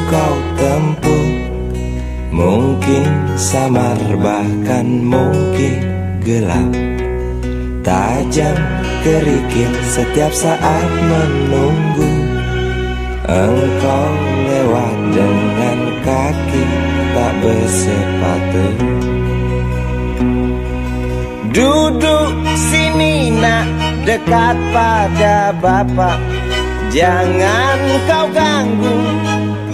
kau tempuh. Mungkin samar bahkan mungkin gelap, tajam kerikil setiap saat menunggu. Engkau lewat dengan kaki tak bersepatu. Duduk sini nak, dekat pada bapak. Jangan kau ganggu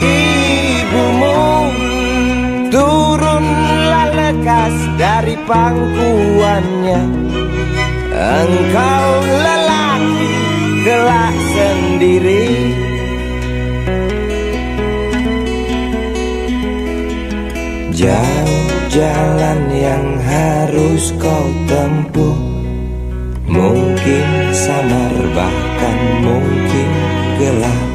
ibumu. Turunlah lekas dari pangkuannya. Engkau lelaki kelak sendiri. Jauh jalan yang harus kau tempuh. Mungkin samar bahkan mungkin gelap.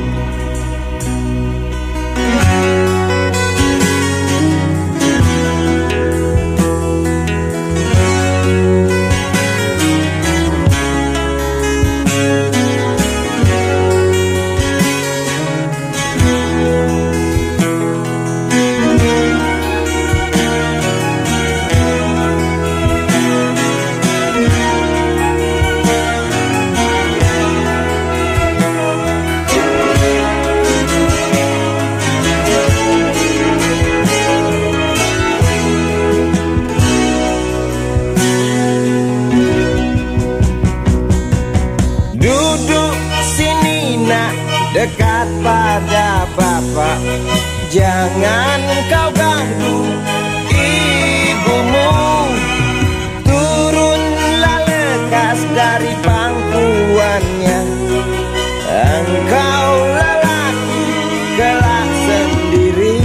Dekat pada bapak, jangan kau ganggu ibumu. Turunlah lekas dari pangkuannya. Engkau lelaki kelak sendiri.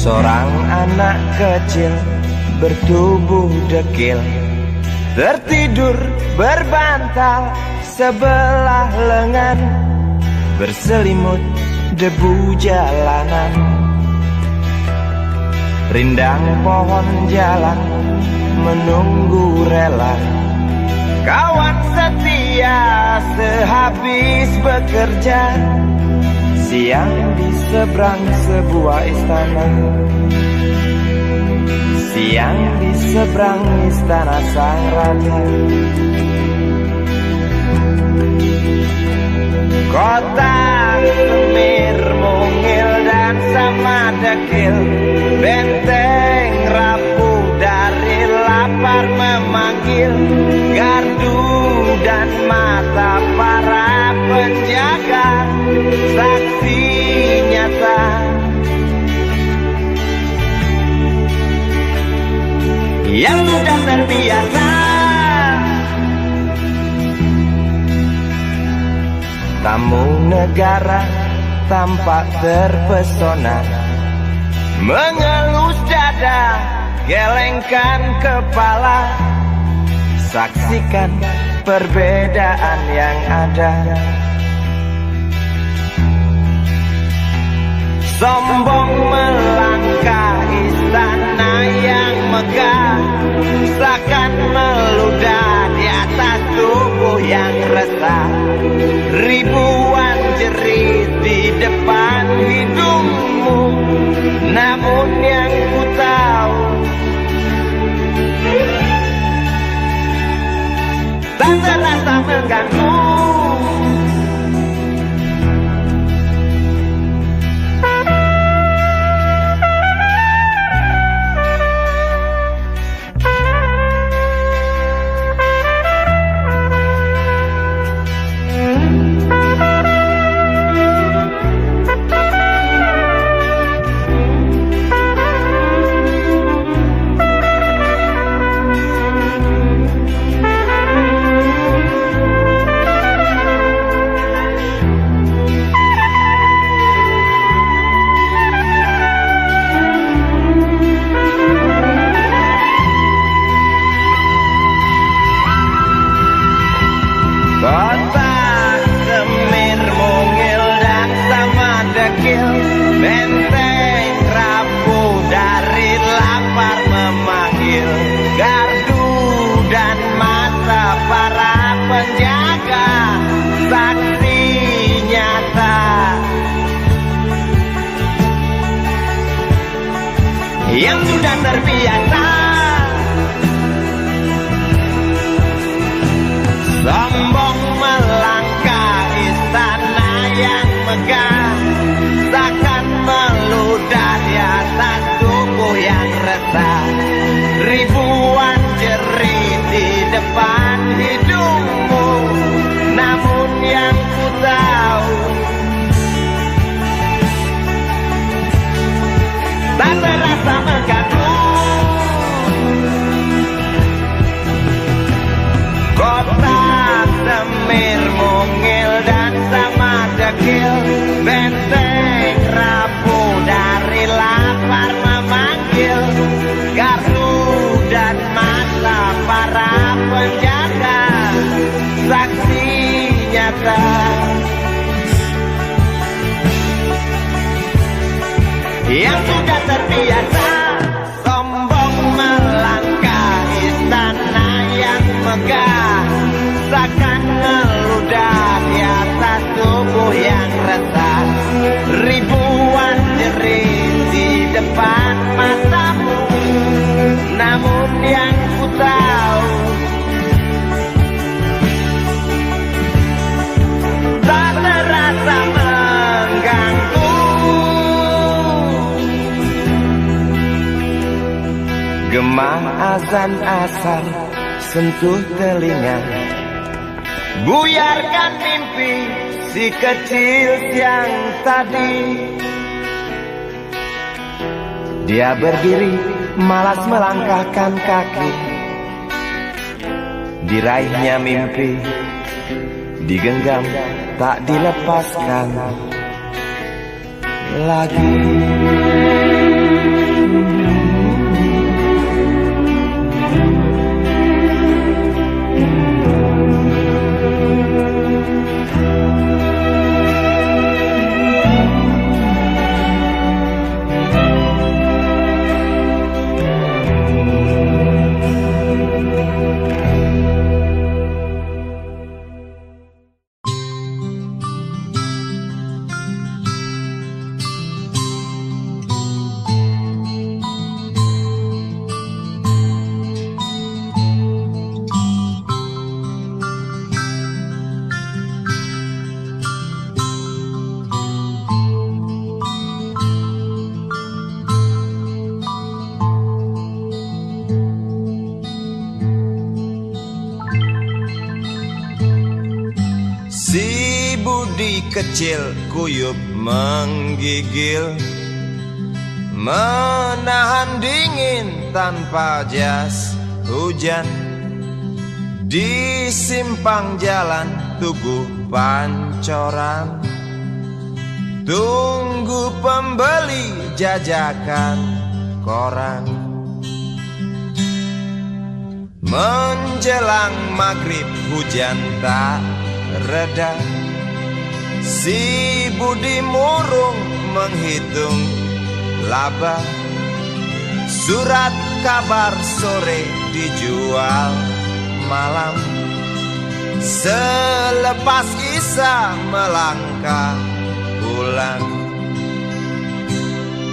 Seorang anak kecil bertubuh dekil, tertidur berbantal sebelah lengan, berselimut debu jalanan. Rindang pohon jalan menunggu rela, kawan setia sehabis bekerja. Siang di seberang sebuah istana, siang di seberang istana sang raja. Kota semir mungil dan sama dekil, benteng rapuh dari lapar memanggil. Gardu dan mata para penjaga, saksi nyata. Yang sudah terbiasa tamu negara tampak terpesona, mengelus dada, gelengkan kepala, saksikan perbedaan yang ada. Sombong melangkah istana yang megah, seakan meludah di atas tubuh yang resah. Ribuan jerit di depan hidungmu, namun yang ku tahu tak terasa mengganggu. Benteng rapuh dari lapar memanggil, gardu dan mata para penjaga, saksi nyata yang sudah terbiasa sombong melangkah istana yang megah, takkan meludah di atas tubuh yang resah. Ribuan jerit di depan hidungmu, namun yang ku tahu tak terasa mengganggu. Kota Semir mungil dan sama dekil, benteng rapuh dari lapar memanggil, gardu dan mata para penjaga, saksi nyata yang sudah terbiasa sombong melangkah istana yang megah, takkan meludah di atas tubuh yang resah. Ribuan jerit di depan matamu, namun yang ku tahu tak terasa mengganggu. Gema azan asar sentuh telinga, buyarkan mimpi si kecil yang tadi. Dia berdiri malas melangkahkan kaki, diraihnya mimpi digenggam tak dilepaskan lagi. Kecil kuyup menggigil, menahan dingin tanpa jas hujan. Di simpang jalan Tugu Pancoran, tunggu pembeli jajakan koran. Menjelang maghrib hujan tak reda, si Budi murung menghitung laba. Surat kabar sore dijual malam, selepas Isya melangkah pulang.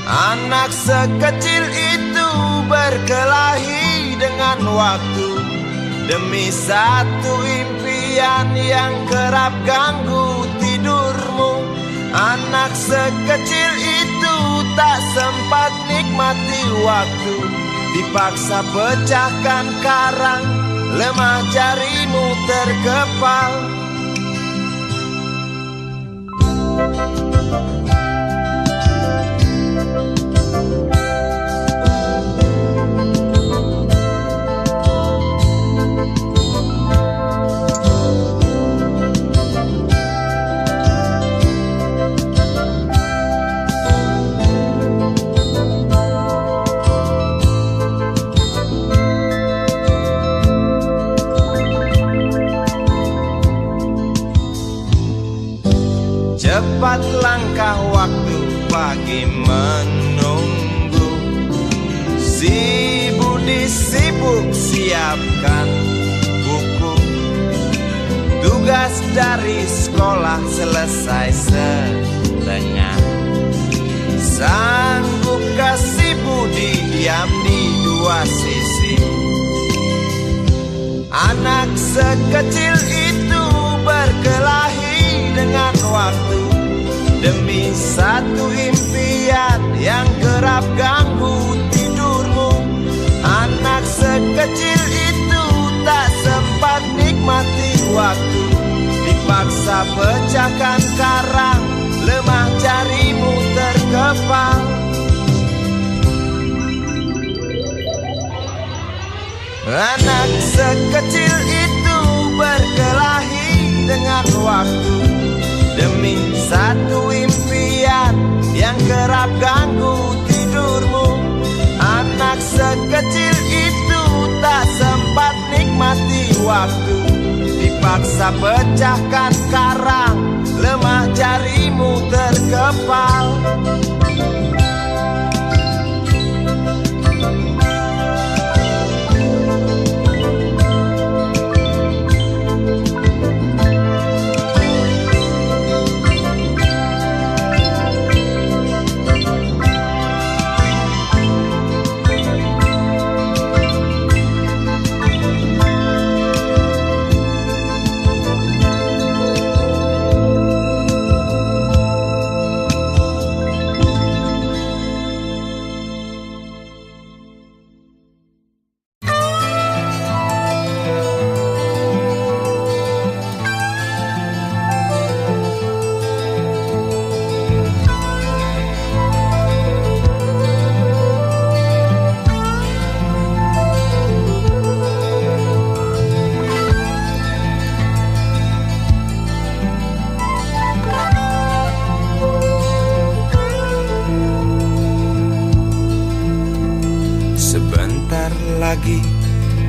Anak sekecil itu berkelahi dengan waktu demi satu impian yang kerap ganggu tidurmu. Anak sekecil itu tak sempat nikmati waktu, dipaksa pecahkan karang, lemah jarimu terkepal. Cepat langkah waktu lagi menunggu. Si Budi sibuk siapkan buku. Tugas dari sekolah selesai setengah. Sang buka si Budi diam di dua sisi. Anak sekecil itu berkelahi dengan waktu demi satu impian yang kerap ganggu tidurmu. Anak sekecil itu tak sempat nikmati waktu, dipaksa pecahkan karang, lemah jarimu terkepal. Anak sekecil itu berkelahi dengan waktu demi satu impian yang kerap ganggu tidurmu. Anak sekecil itu tak sempat nikmati waktu, dipaksa pecahkan karang, lemah jarimu terkepal.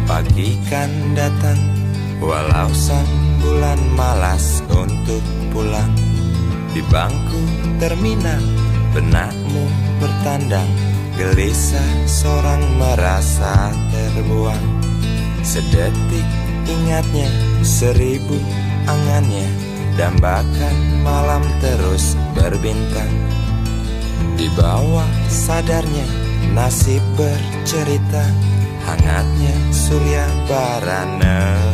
Pagi kan datang, walau sang bulan malas untuk pulang. Di bangku terminal, benakmu bertandang, gelisah seorang merasa terbuang. Sedetik ingatnya, seribu angannya, dambakan malam terus berbintang. Di bawah sadarnya, nasib bercerita, hangatnya surya bara neraka.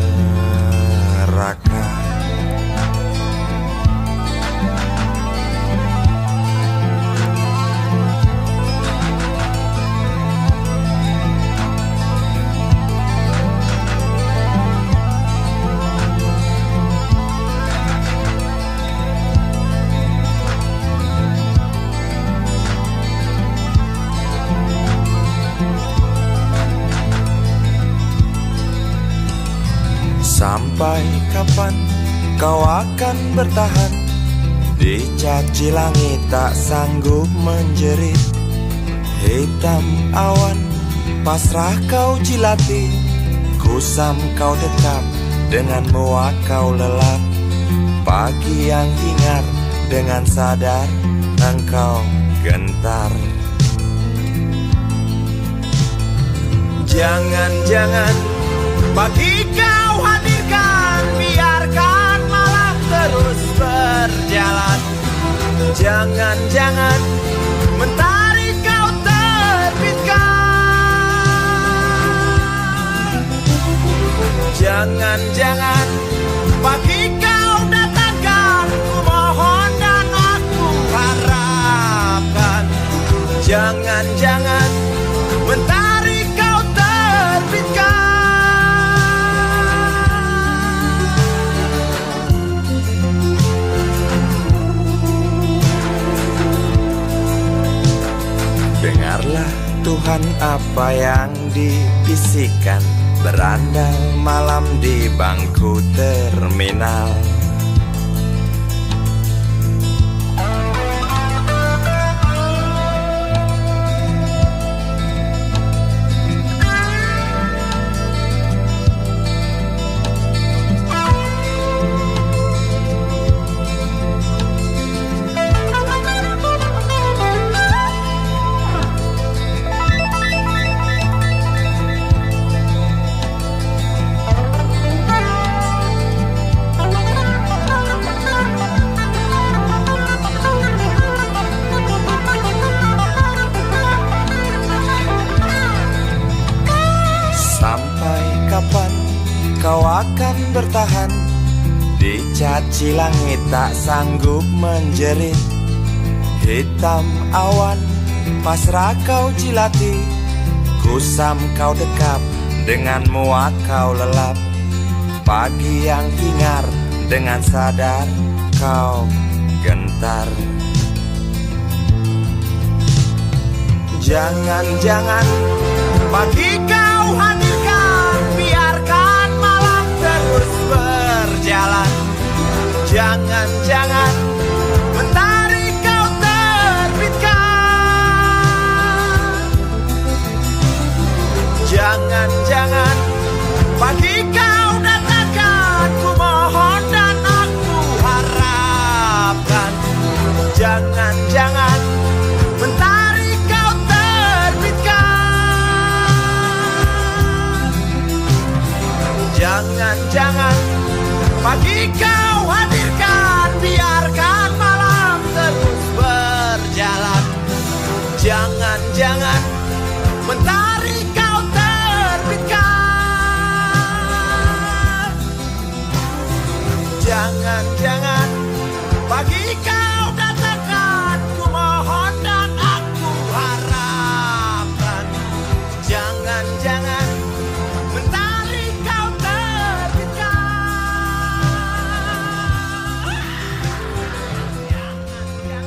Sampai kapan kau akan bertahan? Dicaci langit tak sanggup menjerit. Hitam awan pasrah kau jilati, kusam kau dekap, dengan muak kau lelap. Pagi yang hingar, dengan sadar engkau gentar. Jangan-jangan pagi kau hadirkan, biarkan malam terus berjalan. Jangan-jangan mentari kau terbitkan. Jangan-jangan pagi kau datangkan, ku mohon dan aku harapkan. Jangan-jangan mentari kau terbitkan. Dengarlah Tuhan apa yang dibisikkan, berandal malam di bangku terminal. bertahan. Dicaci langit tak sanggup menjerit. Hitam awan pasrah kau jilati. Kusam kau dekap, dengan muak kau lelap. Pagi yang hingar, dengan sadar kau gentar. Jangan-jangan pagi kau hadirkan, biarkan malam terus berjalan. Jangan-jangan mentari kau terbitkan. Jangan-jangan pagi kau datangkan, ku mohon dan aku harapkan. Jangan-jangan mentari kau terbitkan. Jangan-jangan pagi kau hadirkan, biarkan malam terus berjalan. Jangan-jangan mentari kau terbitkan. Jangan-jangan pagi kau datangkan, ku mohon dan aku harapkan. Jangan-jangan mentari kau terbitkan. Jangan-jangan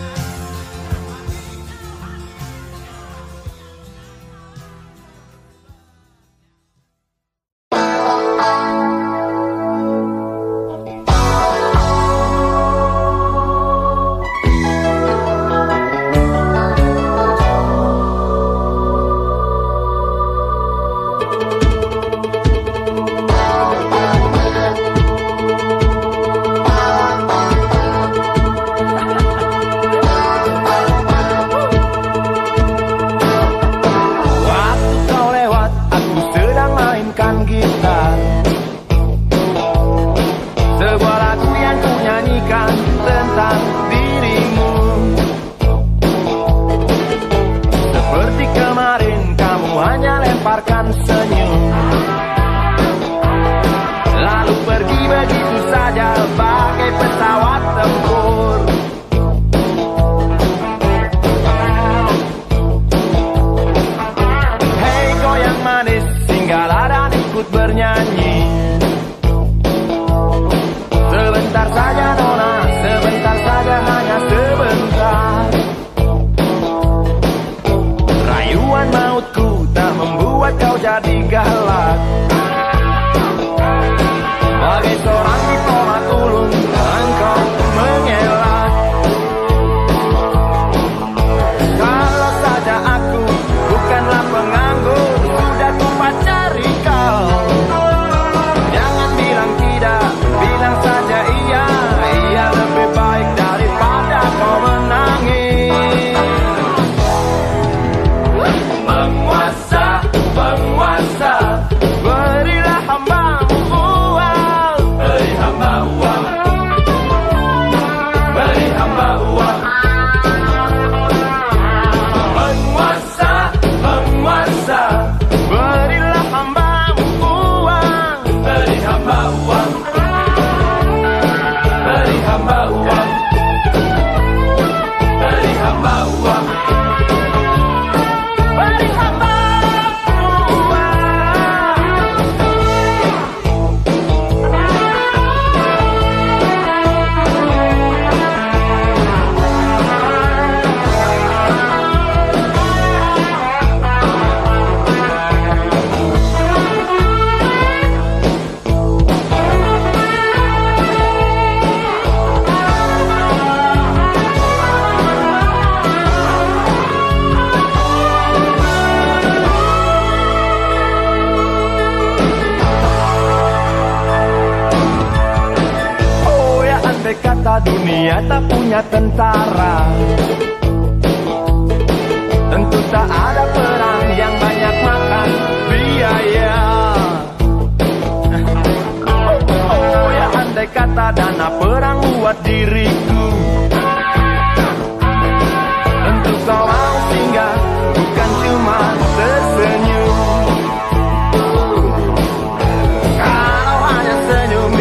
dunia tak punya tentara, tentu tak ada perang yang banyak makan biaya. Oh ya, andai kata dana perang buat diriku, tentu kau mau singgah, bukan cuma tersenyum. Kalau hanya senyum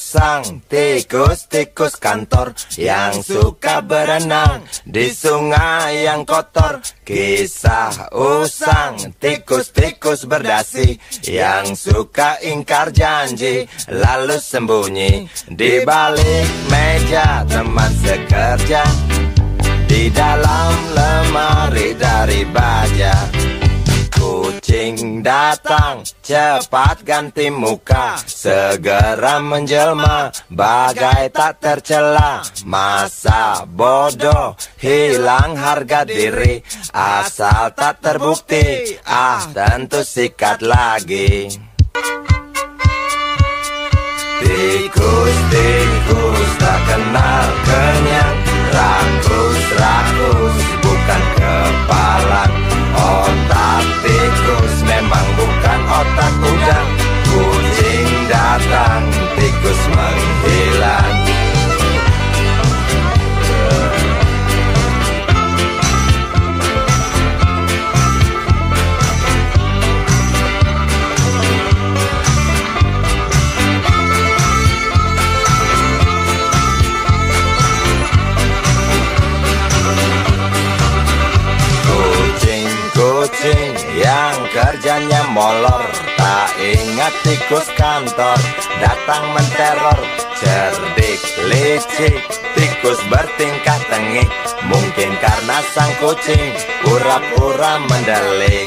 usang, tikus-tikus kantor yang suka berenang di sungai yang kotor. Kisah usang, tikus-tikus berdasi yang suka ingkar janji lalu sembunyi di balik meja teman sekerja, di dalam lemari dari baja. Kucing datang, cepat ganti muka, segera menjelma, bagai tak tercela. Masa bodoh, hilang harga diri, asal tak terbukti, tentu sikat lagi. Tikus-tikus tak kenal kenyang, rakus-rakus bukan kepalang. Otak tikus memang bukan otak udang. Kucing datang, tikus menghilang. Kucing yang kerjanya molor, tak ingat tikus kantor datang menteror. Cerdik, licik, tikus bertingkah tengik, mungkin karena sang kucing pura-pura mendelik.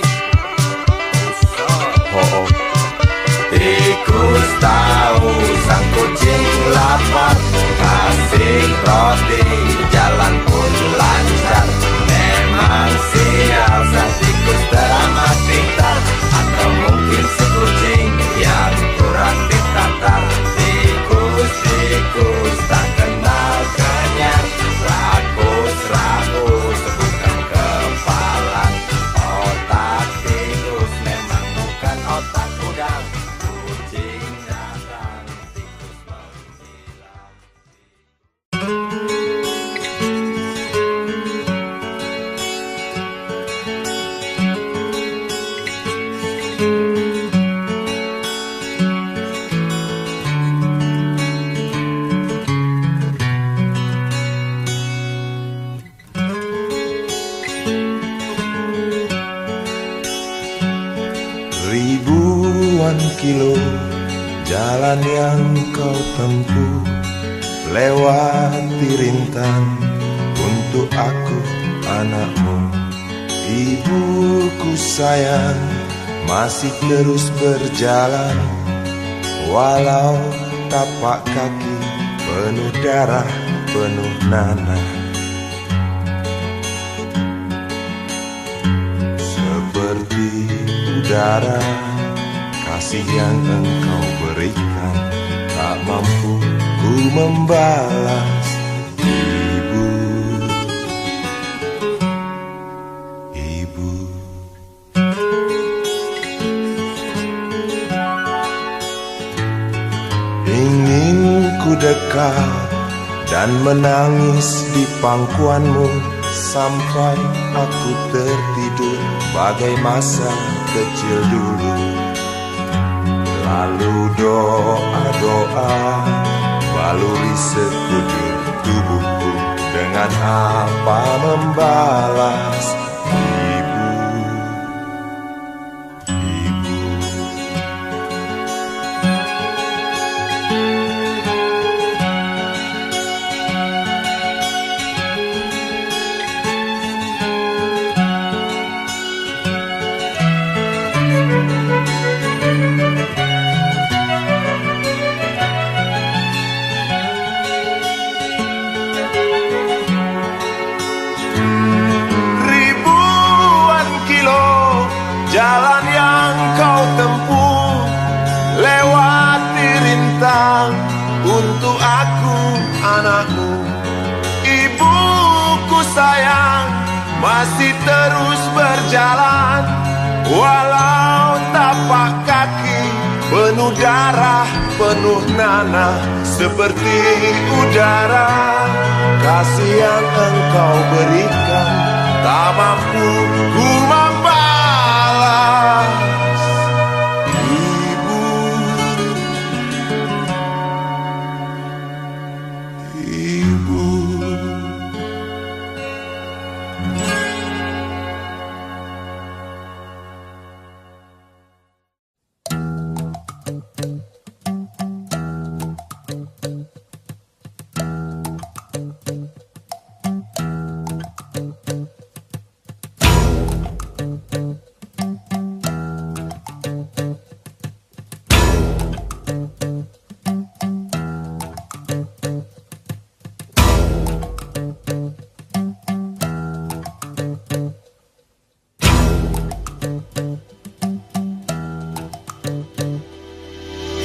Tikus tahu sang kucing lapar, kasih roti, jalan pun lancar. Memang sial sang tikus teramat pintar, atau mungkin si kucing yang kurang ditatar. Tikus-tikus tak kenal kenyang, rakus-rakus bukan kepalang. Otak tikus memang bukan otak udang. Kucing datang, tikus menghilang. Ribuan kilo jalan yang kau tempuh, lewati rintang untuk aku anakmu. Ibuku sayang masih terus berjalan, walau tapak kaki penuh darah, penuh nanah. Seperti udara, kasih yang engkau berikan tak mampu ku membalas. Ibu, ibu. Ingin ku dekat dan menangis di pangkuanmu sampai aku tertidur bagai masa kecil dulu. Lalu doa-doa baluri sekujur tubuhku, dengan apa membalas. Ibu, ibu. Jalan yang kau tempuh, lewati rintang untuk aku anakmu. Ibuku sayang masih terus berjalan, walau tapak kaki penuh darah, penuh nanah. Seperti udara, kasih yang engkau berikan tak mampu ku membalas. Ibu,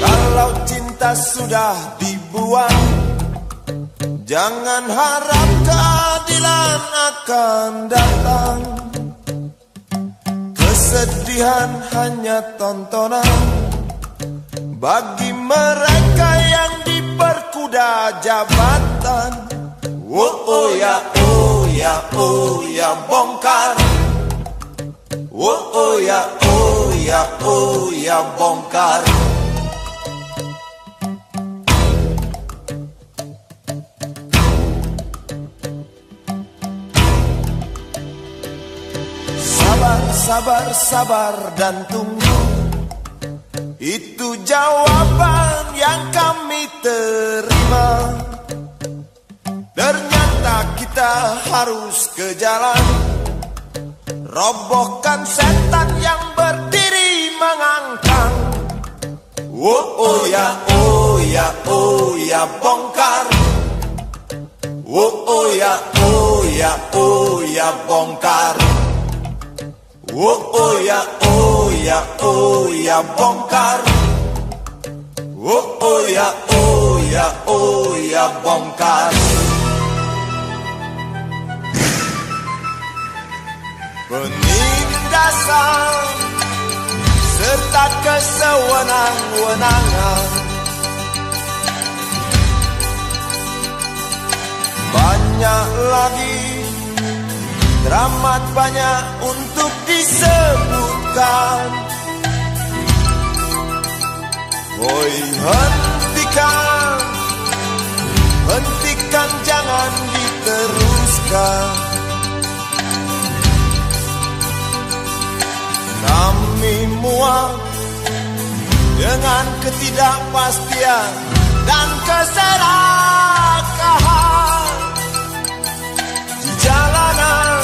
Kalau cinta sudah dibuang, jangan harap keadilan akan datang. Kesedihan hanya tontonan bagi mereka yang diperkuda jabatan. Oh ya, oh ya, oh ya, bongkar. Oh ya, oh ya, oh ya, bongkar. Sabar, sabar, sabar dan tunggu, itu jawaban yang kami terima. Ternyata kita harus ke jalan, robohkan setan yang berdiri mengangkang. Oh ya, oh ya, oh ya, bongkar. Oh ya, oh ya, oh ya, bongkar. Oh ya, oh ya, oh ya, bongkar. Oh ya, oh ya, oh ya, bongkar. Penindasan serta kesewenang-wenangan, banyak lagi, teramat banyak untuk disebutkan. Oi, hentikan, hentikan, jangan diteruskan. Kami muak dengan ketidakpastian dan keserakahan di jalanan.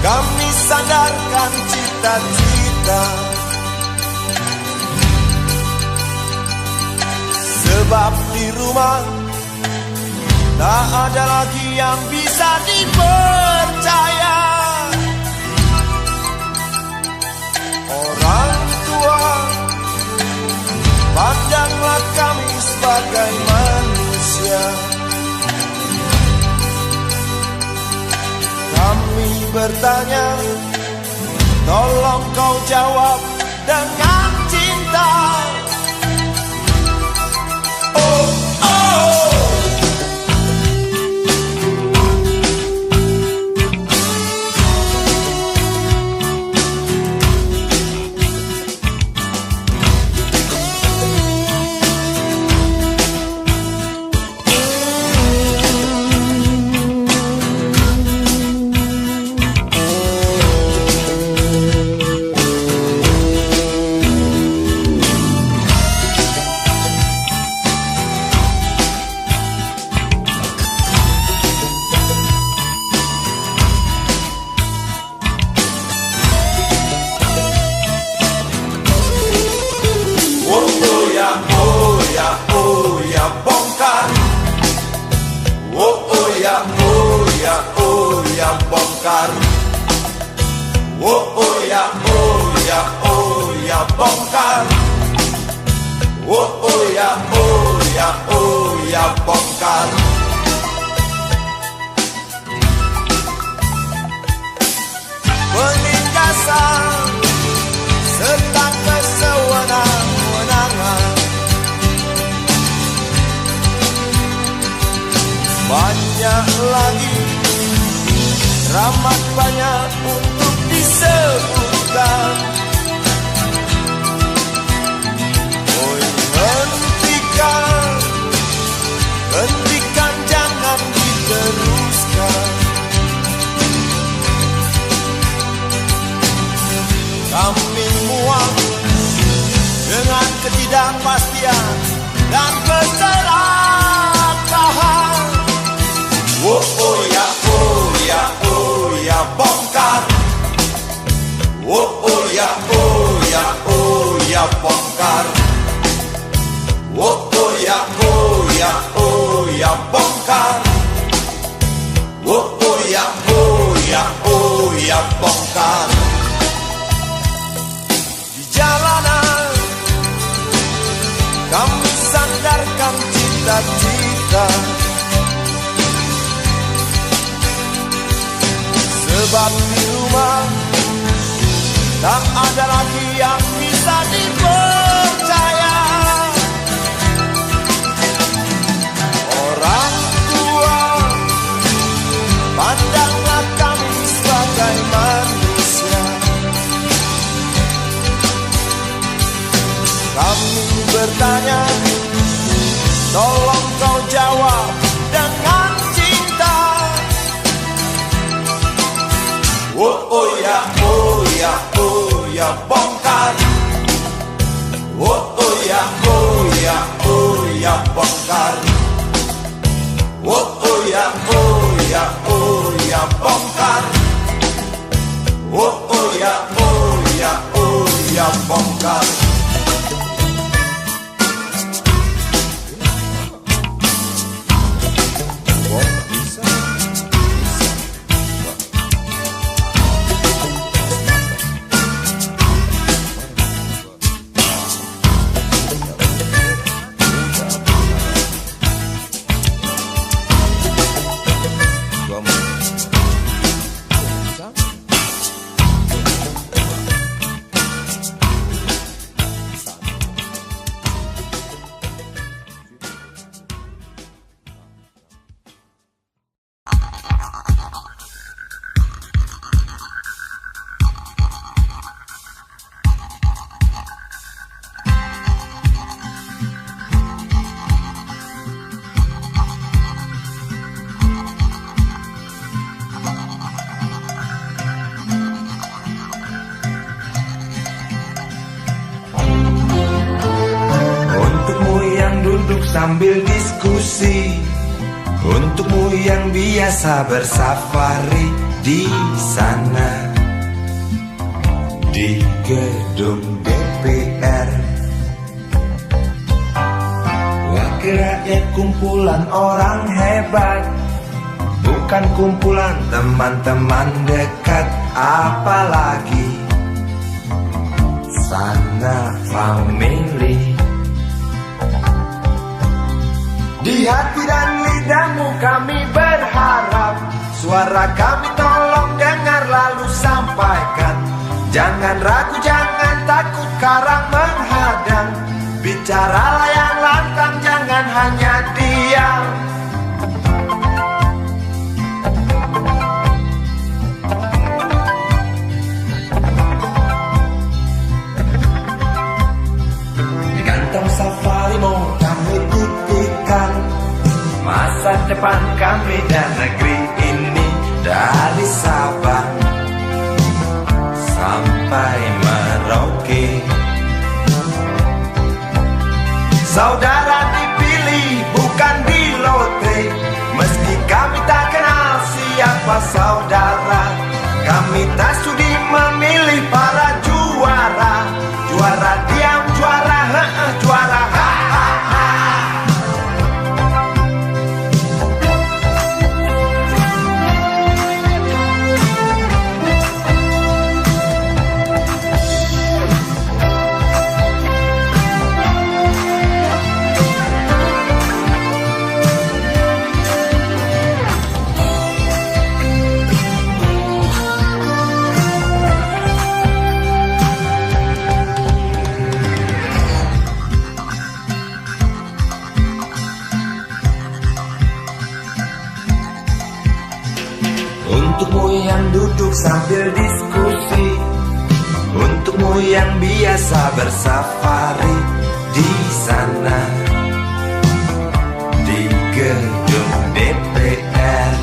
Kami sandarkan cita-cita, sebab di rumah tak ada lagi yang bisa dipercaya. Orang tua, pandanglah kami sebagai manusia. Kami bertanya, tolong kau jawab dengan cinta. Oh, oh. Bongkar. Oh ya, oh ya, oh ya, bongkar. Oh ya, oh ya, oh ya, bongkar. Penindasan serta kesewenang-wenangan, banyak lagi, teramat banyak untuk disebutkan. Oh, hentikan, hentikan, jangan diteruskan. Kami muak dengan ketidakpastian dan keserakahan. Oh ya, oh ya, oh ya, bongkar. Oh ya, oh ya, oh ya, bongkar. Oh ya, oh ya, oh ya, bongkar. Oh ya, oh ya, oh ya, bongkar. cita-cita. Sebab di rumah tak ada lagi yang bisa dipercaya. Orang tua, pandanglah kami sebagai manusia. Kami bertanya, tolong kau jawab dengan cinta. Oh ya, oh ya, oh ya, bongkar. Oh ya, oh ya, oh ya, bongkar. Oh ya, oh ya, oh ya, bongkar. Oh ya, oh ya, oh ya, bongkar. Sambil diskusi, untukmu yang biasa bersafari di sana, di gedung DPR. Wakil rakyat kumpulan orang hebat, bukan kumpulan teman-teman dekat, apalagi sana family. Di hati dan lidahmu kami berharap, suara kami tolong dengar lalu sampaikan. Jangan ragu, jangan takut karang menghadang. Bicaralah yang lantang, jangan hanya diam. Kantong safarimu kami titipkan, masa depan kami dan negeri ini, dari Sabang sampai Merauke. Saudara dipilih bukan di lotre, meski kami tak kenal siapa saudara. Kami tak sudi memilih para juara, juara diam, juara juara ha. Untukmu yang duduk sambil diskusi, untukmu yang biasa bersafari di sana, di gedung DPR.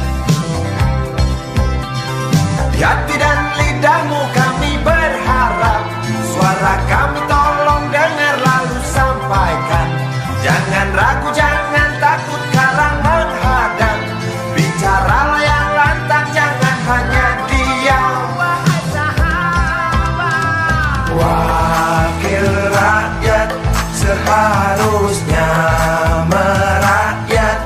Di hati dan lidahmu kami berharap, suara kami tolong dengar lalu sampaikan. Jangan ragu, jangan takut karang menghadang. Bicaralah yang lantang, jangan hanya diam. Wakil rakyat seharusnya merakyat,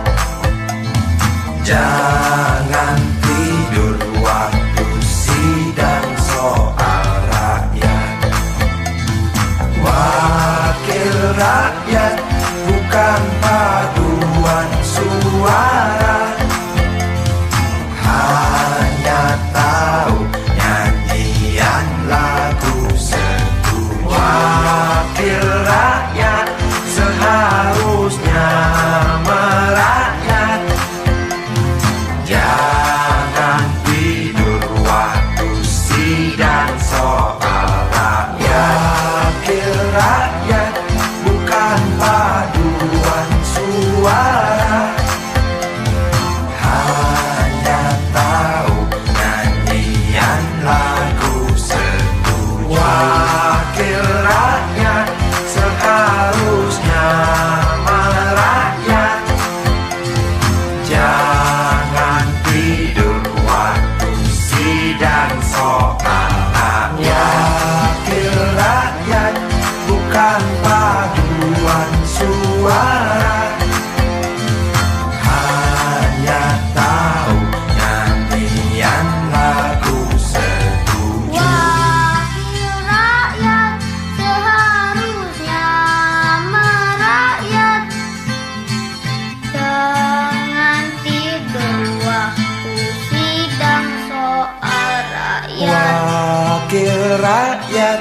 Wakil rakyat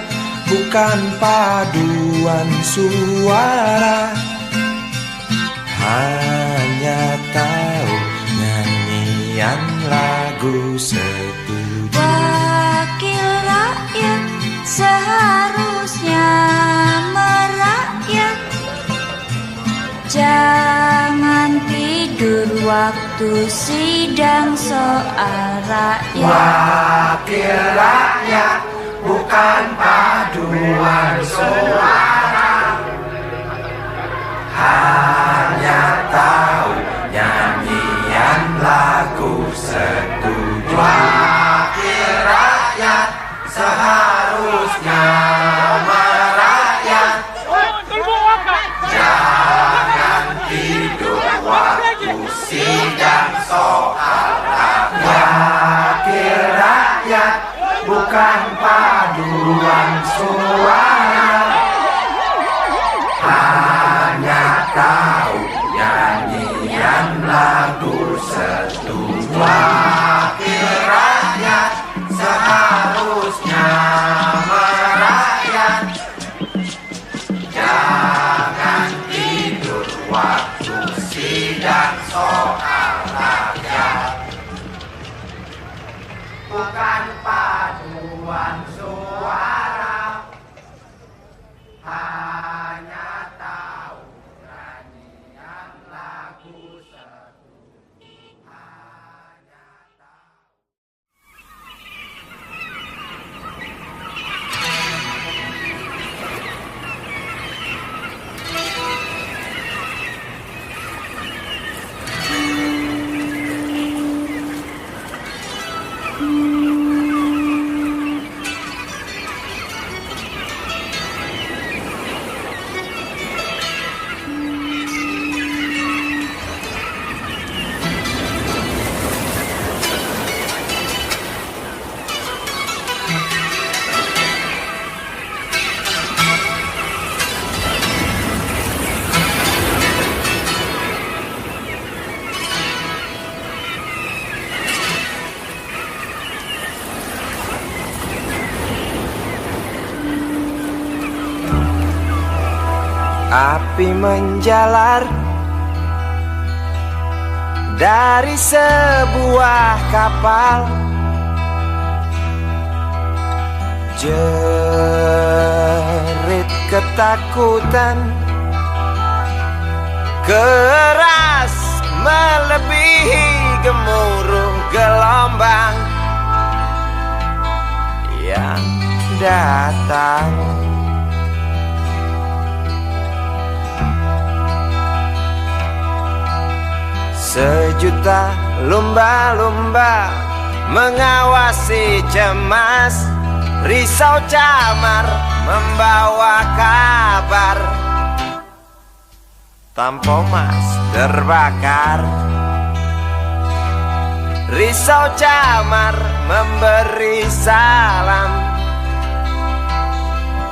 bukan paduan suara, hanya tahu nyanyian lagu setuju. Wakil rakyat seharusnya merakyat, jangan tidur waktu sidang soal rakyat. Wakil rakyat bukan paduan suara, hanya tahu nyanyian lagu setuju. Wakil rakyat seharusnya merakyat, jangan tidur waktu sidang soal rakyat. Wakil rakyat bukan paduan suara, hanya tahu nyanyian lagu setuju. Wakil rakyat seharusnya merakyat, jangan tidur waktu sidang soal rakyat. Bukan paduan suara, hanya tahu nyanyian lagu setuju. Hanya tahu. Api menjalar dari sebuah kapal, jerit ketakutan keras melebihi gemuruh gelombang yang datang. Sejuta lumba-lumba mengawasi cemas, risau camar membawa kabar. Tampomas terbakar, risau camar memberi salam.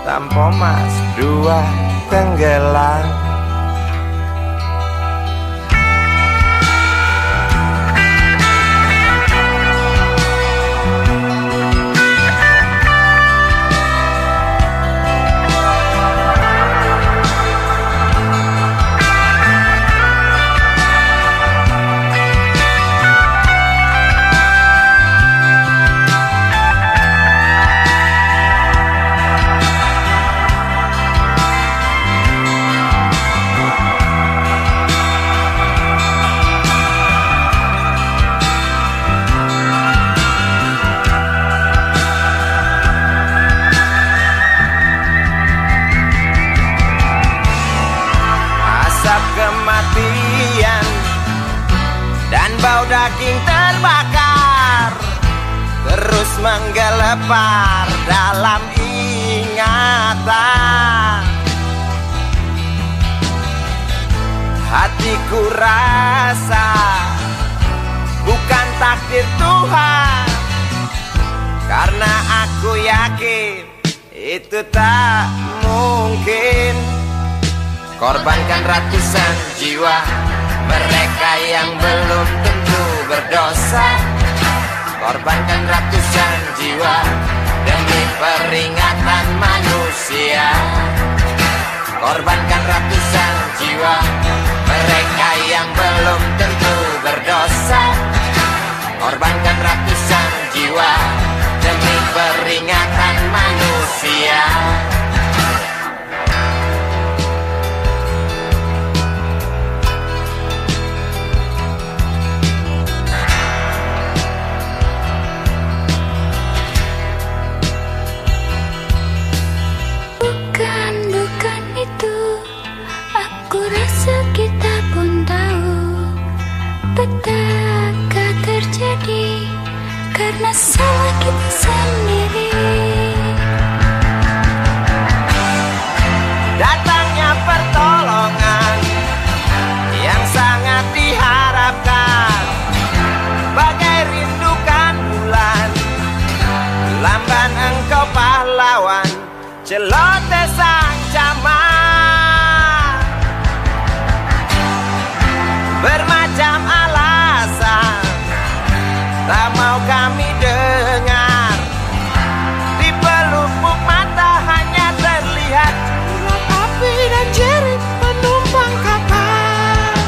Tampomas dua tenggelam. Kematian dan bau daging terbakar terus menggelepar dalam ingatan. Hatiku rasa bukan takdir Tuhan, karena aku yakin itu tak mungkin. Korbankan ratusan jiwa mereka yang belum tentu berdosa, Korbankan ratusan jiwa demi peringatan manusia. Korbankan ratusan jiwa mereka yang belum tentu berdosa. Korbankan ratusan jiwa demi peringatan manusia. Bukan itu, aku rasa kita pun tahu petaka terjadi karena salah kita sendiri. Datangnya pertolongan yang sangat diharapkan, bagai rindukan bulan, lamban engkau pahlawan, celoteh sang camat. Bermacam alasan tak mau kami dengar, di pelupuk mata hanya terlihat urat api dan jerit penumpang kapal.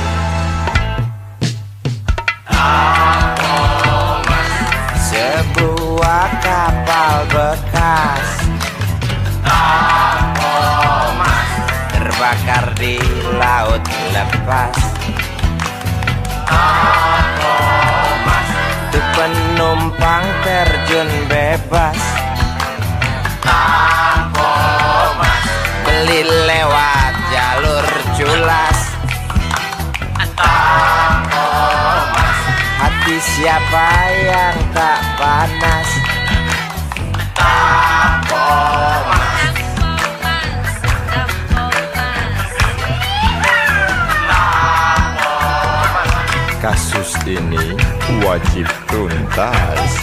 Sebuah kapal bekas terbakar di laut lepas. Itu penumpang terjun bebas, beli lewat jalur culas. Hati siapa yang tak panas? Kasus ini wajib tuntas.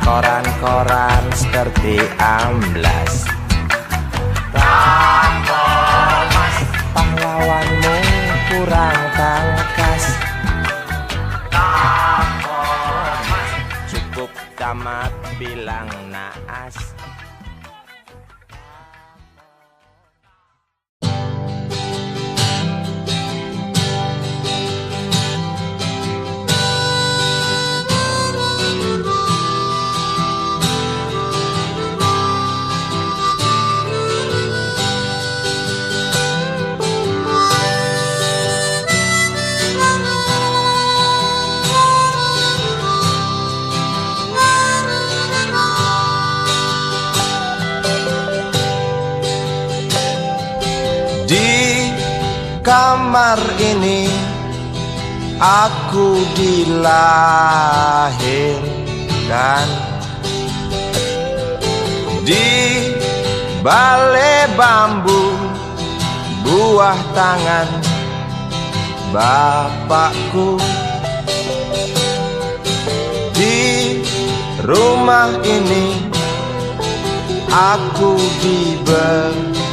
Koran-koran seperti amblas. Pahlawanmu kurang tangkas. Cukup tamat bilang naas. Kamar ini aku dilahirkan, di balai bambu buah tangan bapakku. Di rumah ini aku dibesarkan,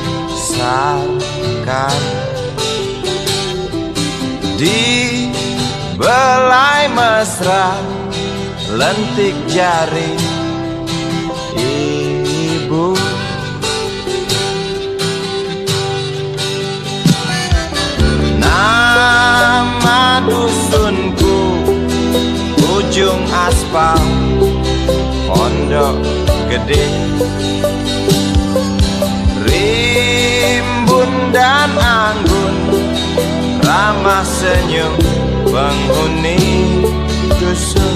di belai mesra lentik jari ibu. Nama dusunku ujung aspal Pondok Gede. Rimbun dan anggun ramah senyum penghuni dusun.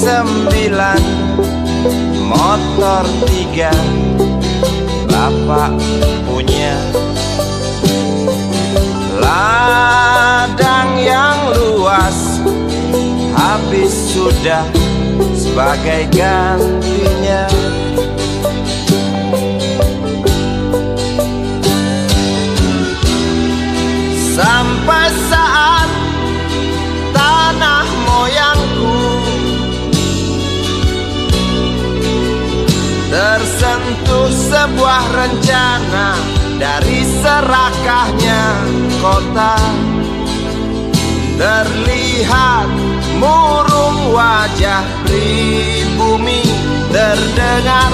Sembilan, motor 3, bapak punya. Ladang yang luas, habis sudah sebagai gantinya. Sampai saat tanah moyangku tersentuh sebuah rencana dari serakahnya kota. Terlihat murung wajah pribumi, terdengar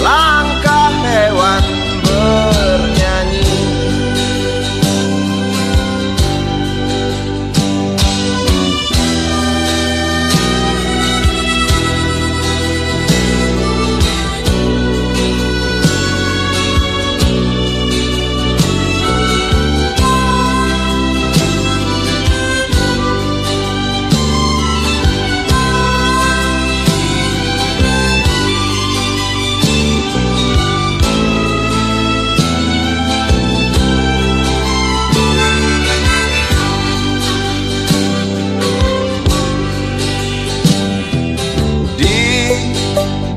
langkah hewan bernyanyi.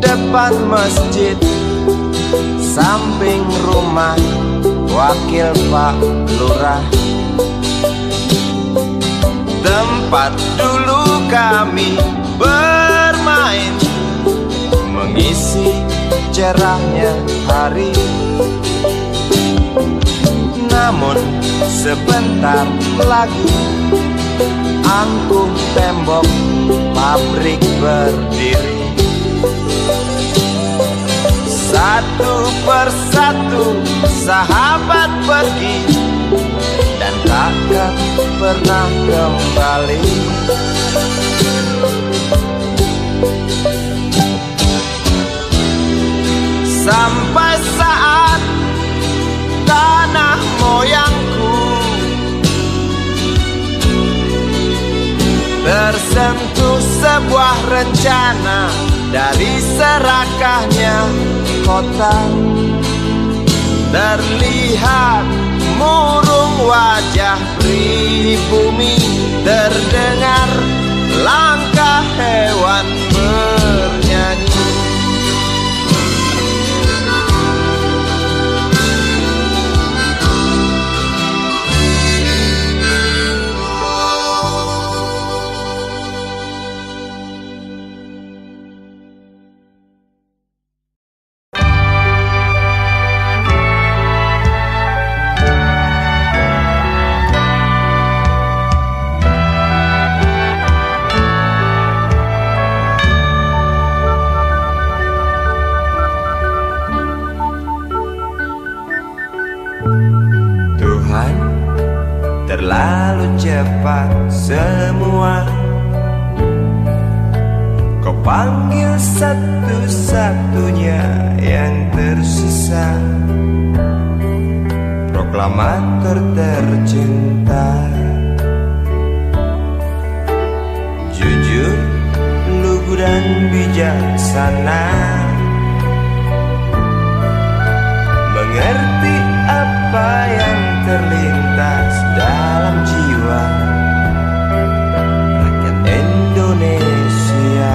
Depan masjid, samping rumah wakil Pak Lurah, tempat dulu kami bermain, mengisi cerahnya hari. Namun sebentar lagi angkuh tembok pabrik berdiri. Satu persatu sahabat pergi dan takkan pernah kembali. Sampai saat tanah moyangku tersentuh sebuah rencana dari serakahnya kota. Terlihat murung wajah pribumi, terdengar langkah hewan bernyanyi. Terlalu cepat semua, kau panggil satu-satunya yang tersisa, proklamator tercinta. Jujur, lugu dan bijaksana, mengerti apa yang terlintas dalam jiwa rakyat Indonesia.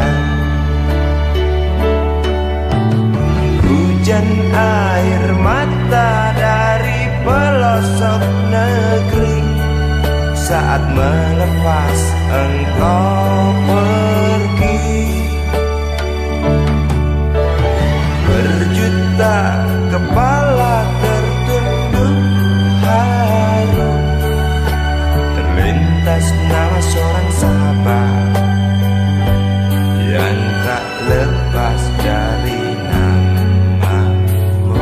Hujan air mata dari pelosok negeri saat melepas engkau pergi. Berjuta kepala tertunduk haru, terlintas nama seorang sahabat yang tak lepas dari namamu.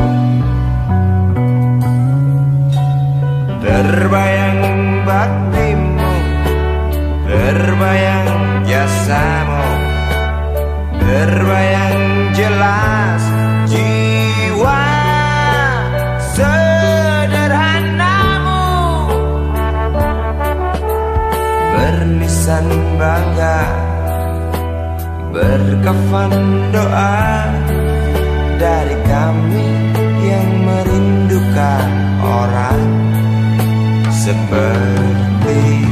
Terbayang baktimu, terbayang jasamu, terbayang jelas jiwa sederhanamu, berlisan bangga, berkafan doa dari kami yang merindukan orang sepertimu.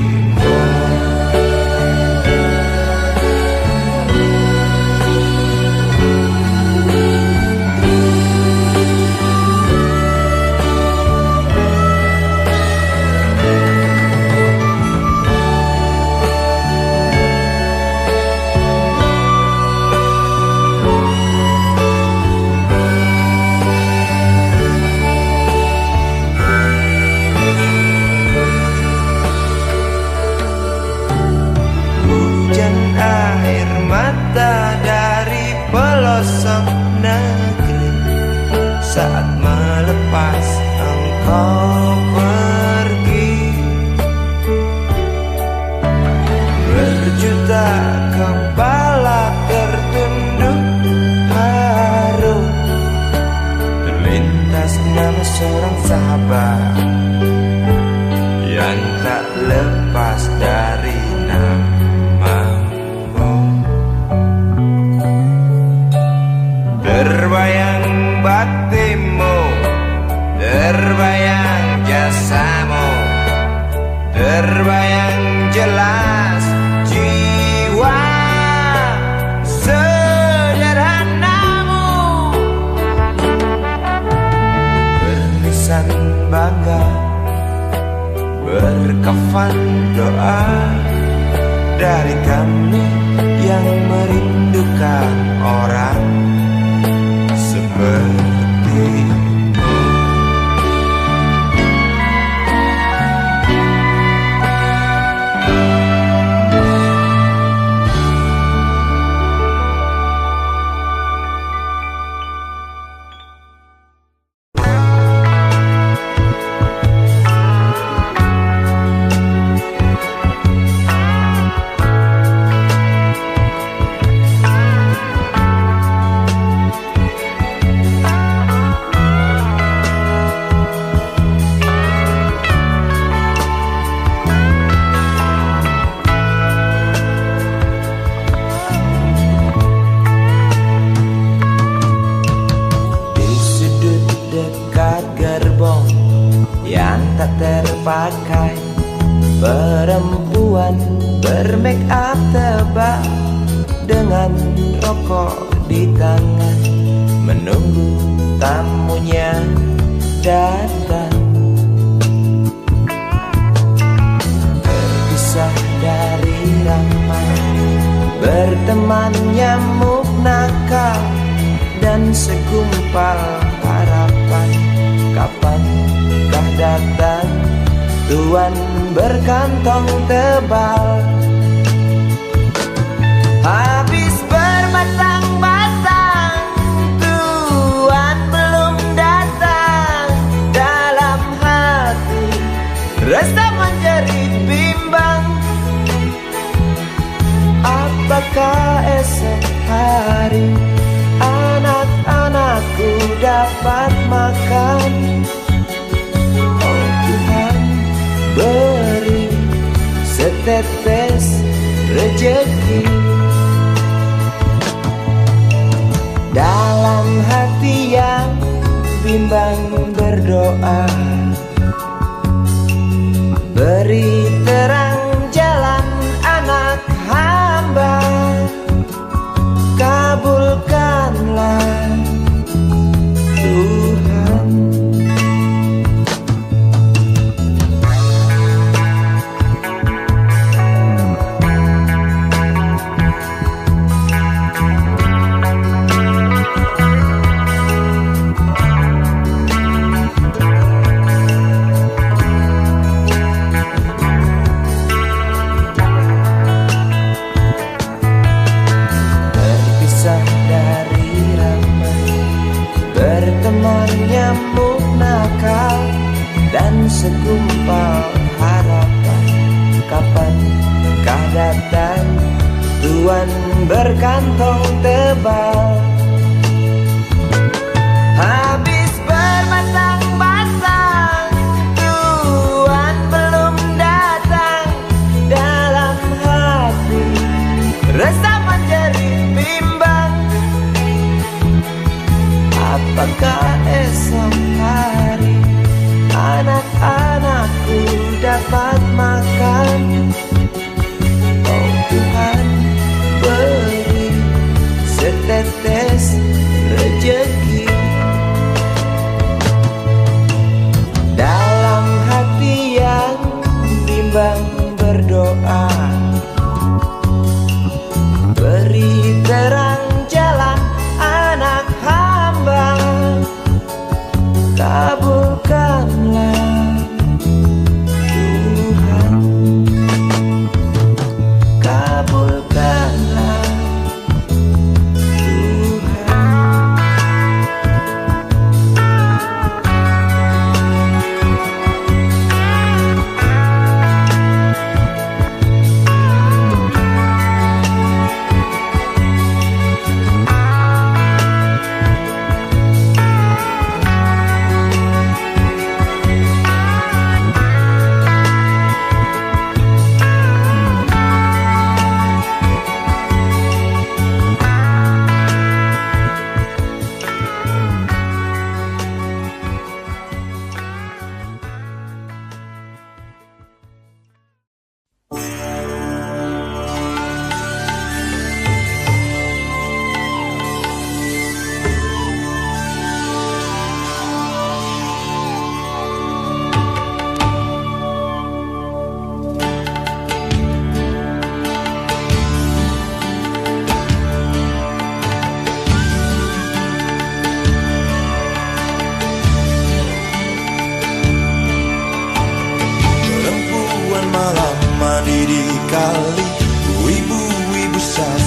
dengan rokok di tangan, menunggu tamunya datang. Terpisah dari ramai, berteman nyamuk nakal dan segumpal harapan. Kapankah datang tuan berkantong tebal? Habis berbatang-batang, tuan belum datang. Dalam hati rasa menjerit bimbang, apakah esok hari anak-anakku dapat makan? Oh Tuhan, beri setetes rejeki. Dalam hati yang bimbang berdoa, beri terang jalan anak hamba, kabulkanlah Tuhan. Berteman nyamuk nakal dan segumpal harapan. Kapankah datang tuan berkantong tebal? Habis berbatang-batang, tuan belum datang. Dalam hati rasa menjerit bimbang, apakah esok hari anak-anakku dapat makan? Oh Tuhan, beri setetes rejeki. Dalam hati yang bimbang berdoa, beri terang jalan anak hamba, kabulkanlah Tuhan, kabulkanlah Tuhan.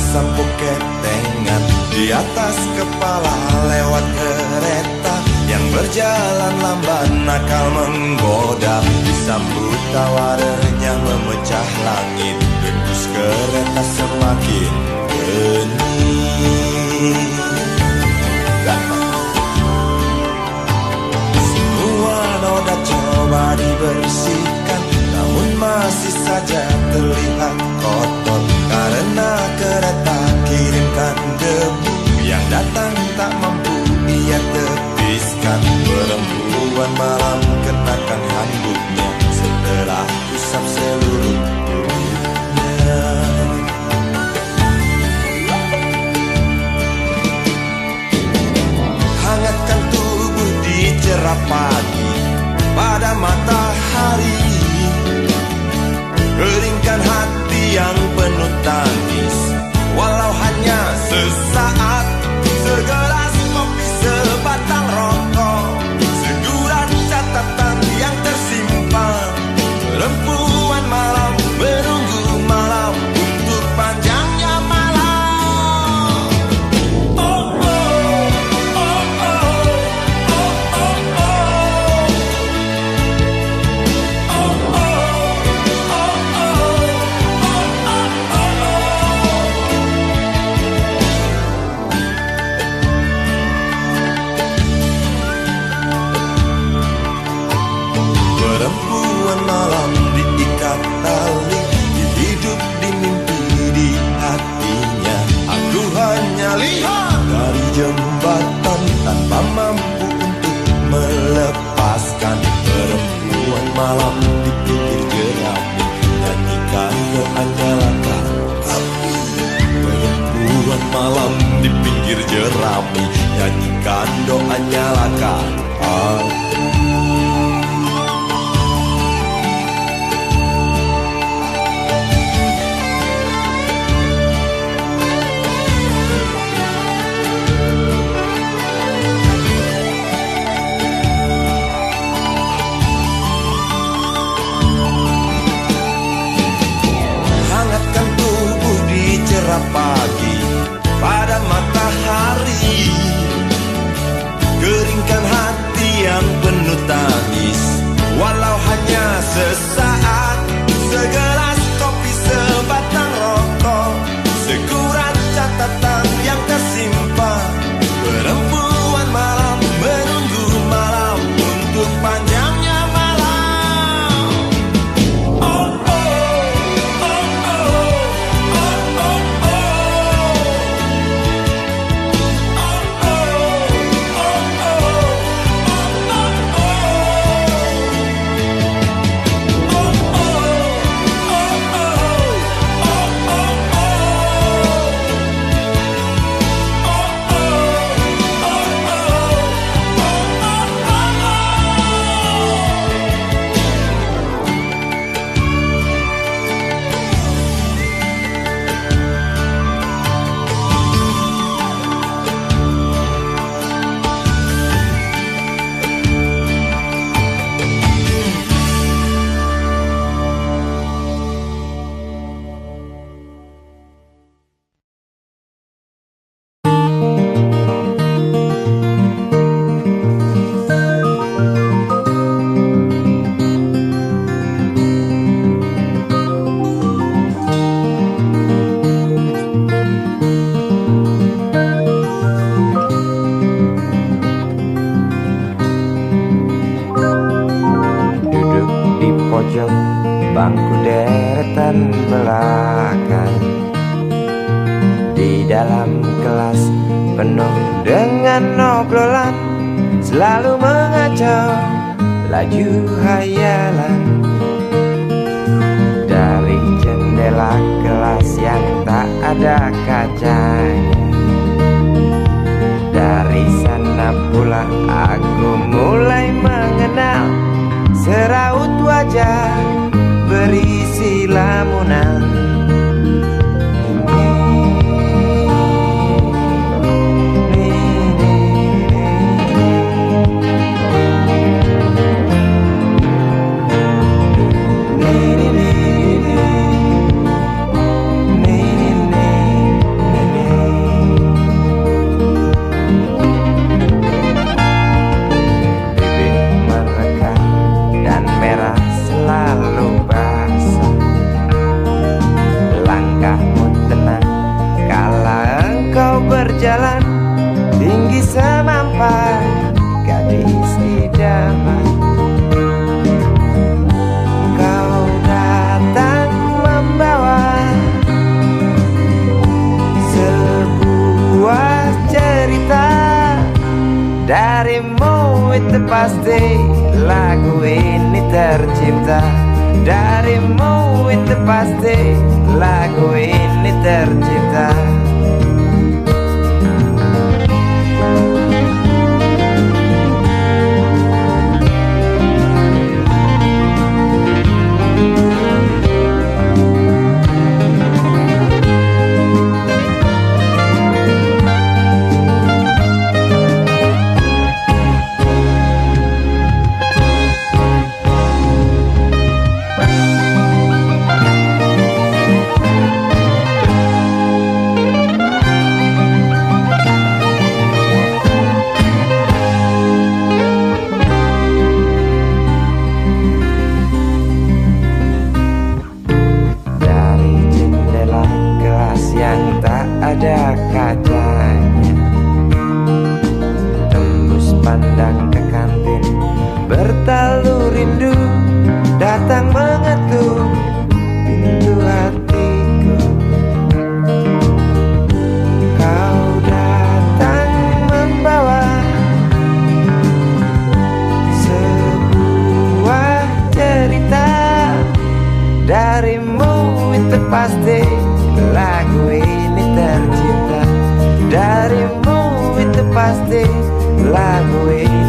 Sampo ketengan di atas kepala lewat kereta yang berjalan lamban nakal menggoda. Disambut tawa renyah memecah langit, debus kereta semakin kening. Semua noda coba dibersihkan, namun masih saja terlihat kotor karena kereta kirimkan debu yang datang tak mampu ia tepiskan. Perempuan malam kenakan handuknya setelah usap seluruh tubuhnya. keringkan hati yang penuh tangis. Walau hanya sesaat, segelas kopi, sebatang rokok, seguran catatan yang tersimpan. Perempuan malam menunggu malam untuk panjangnya malam. Oh oh, oh oh, oh oh, oh. Oh oh, oh oh, perempuan malam diikat tali, hidup di mimpi di hatinya. Aku hanya lihat dari jembatan tanpa mampu untuk melepaskan. Perempuan malam di pinggir jerami, nyanyikan keandalan api. Perempuan malam di pinggir jerami, nyanyikan doa nyalakan api. Hangatkan tubuh di cerah pagi pada matahari, keringkan hati yang penuh tangis. Walau hanya sesaat, segelas kopi, sebatang rokok, seguran catatan yang tersimpan. Perempuan malam menunggu malam untuk panjangnya malam. Oh oh, oh oh, oh oh, oh. Oh oh, oh oh, oh pojok bangku deretan belakang, di dalam kelas penuh dengan obrolan, selalu mengacau laju hayalan. Dari jendela kelas yang tak ada kacanya, dari sana pula aku mulai mengenal seraut wajah berisi lamunan. Berjalan tinggi semampai gadis idaman, kau datang membawa sebuah cerita. Darimu itu pasti lagu ini tercipta. Darimu itu pasti lagu ini tercipta. ada kacanya. Tembus pandang ke kantin, bertalu rindu datang mengetuk pintu hatiku. Kau datang membawa sebuah cerita darimu, itu pasti lagu ini tercipta. Darimu itu pasti lagu ini